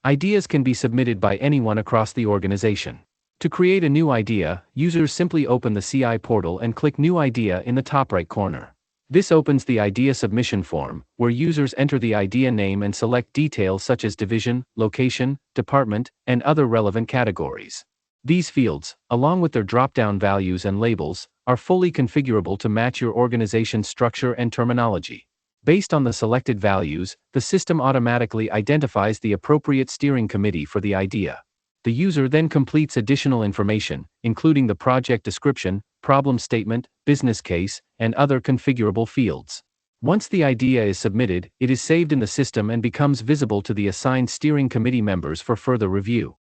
Ideas can be submitted by anyone across the organization. To create a new idea, users simply open the CI portal and click New Idea in the top right corner. This opens the idea submission form, where users enter the idea name and select details such as division, location, department, and other relevant categories. These fields, along with their drop-down values and labels, are fully configurable to match your organization's structure and terminology. Based on the selected values, the system automatically identifies the appropriate steering committee for the idea. The user then completes additional information, including the project description, problem statement, business case, and other configurable fields. Once the idea is submitted, it is saved in the system and becomes visible to the assigned steering committee members for further review.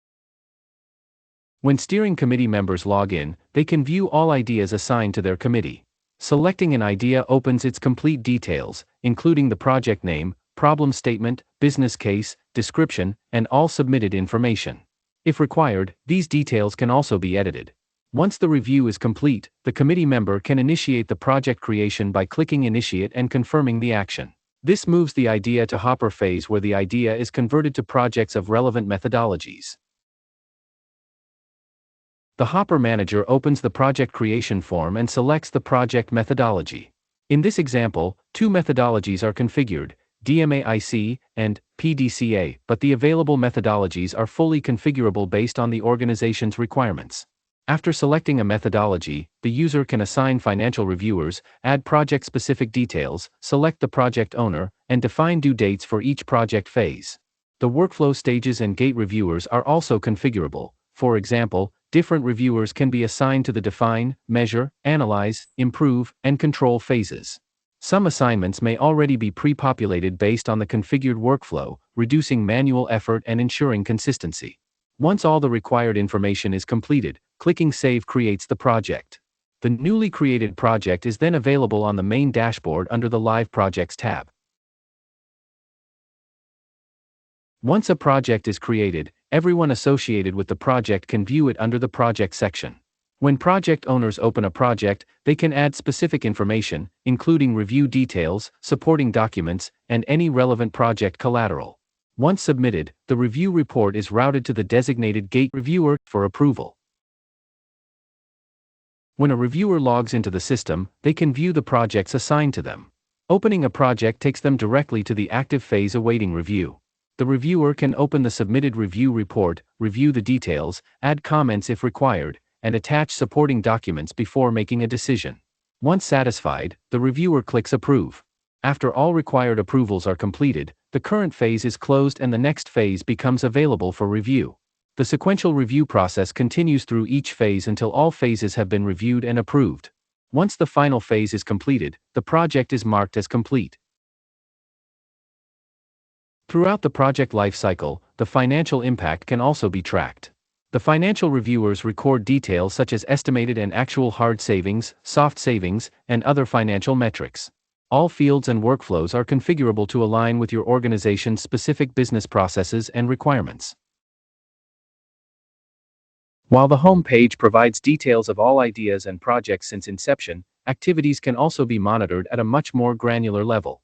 When steering committee members log in, they can view all ideas assigned to their committee. Selecting an idea opens its complete details, including the project name, problem statement, business case, description, and all submitted information. If required, these details can also be edited. Once the review is complete, the committee member can initiate the project creation by clicking Initiate and confirming the action. This moves the idea to Hopper phase, where the idea is converted to projects of relevant methodologies. The Hopper manager opens the project creation form and selects the project methodology. In this example, two methodologies are configured, DMAIC and PDCA, but the available methodologies are fully configurable based on the organization's requirements. After selecting a methodology, the user can assign financial reviewers, add project-specific details, select the project owner, and define due dates for each project phase. The workflow stages and gate reviewers are also configurable. For example, different reviewers can be assigned to the define, measure, analyze, improve, and control phases. Some assignments may already be pre-populated based on the configured workflow, reducing manual effort and ensuring consistency. Once all the required information is completed, clicking Save creates the project. The newly created project is then available on the main dashboard under the Live Projects tab. Once a project is created, everyone associated with the project can view it under the Project section. When project owners open a project, they can add specific information, including review details, supporting documents, and any relevant project collateral. Once submitted, the review report is routed to the designated gate reviewer for approval. When a reviewer logs into the system, they can view the projects assigned to them. Opening a project takes them directly to the active phase awaiting review. The reviewer can open the submitted review report, review the details, add comments if required, and attach supporting documents before making a decision. Once satisfied, the reviewer clicks Approve. After all required approvals are completed, the current phase is closed and the next phase becomes available for review. The sequential review process continues through each phase until all phases have been reviewed and approved. Once the final phase is completed, the project is marked as complete. Throughout the project lifecycle, the financial impact can also be tracked. The financial reviewers record details such as estimated and actual hard savings, soft savings, and other financial metrics. All fields and workflows are configurable to align with your organization's specific business processes and requirements. While the home page provides details of all ideas and projects since inception, activities can also be monitored at a much more granular level.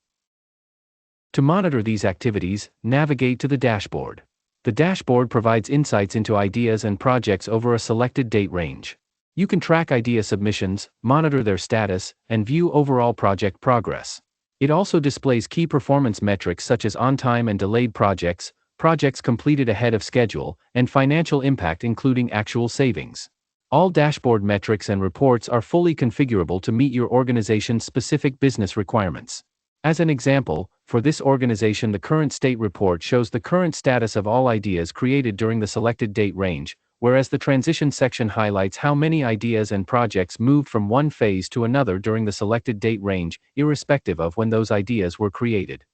To monitor these activities, navigate to the dashboard. The dashboard provides insights into ideas and projects over a selected date range. You can track idea submissions, monitor their status, and view overall project progress. It also displays key performance metrics such as on-time and delayed projects, projects completed ahead of schedule, and financial impact including actual savings. All dashboard metrics and reports are fully configurable to meet your organization's specific business requirements. As an example, for this organization, the current state report shows the current status of all ideas created during the selected date range, whereas the transition section highlights how many ideas and projects moved from one phase to another during the selected date range, irrespective of when those ideas were created.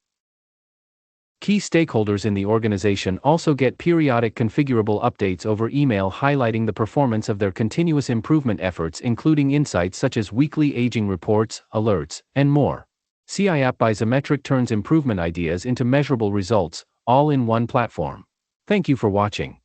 Key stakeholders in the organization also get periodic configurable updates over email highlighting the performance of their continuous improvement efforts, including insights such as weekly aging reports, alerts, and more. CAPA by Zometric turns improvement ideas into measurable results, all in one platform. Thank you for watching.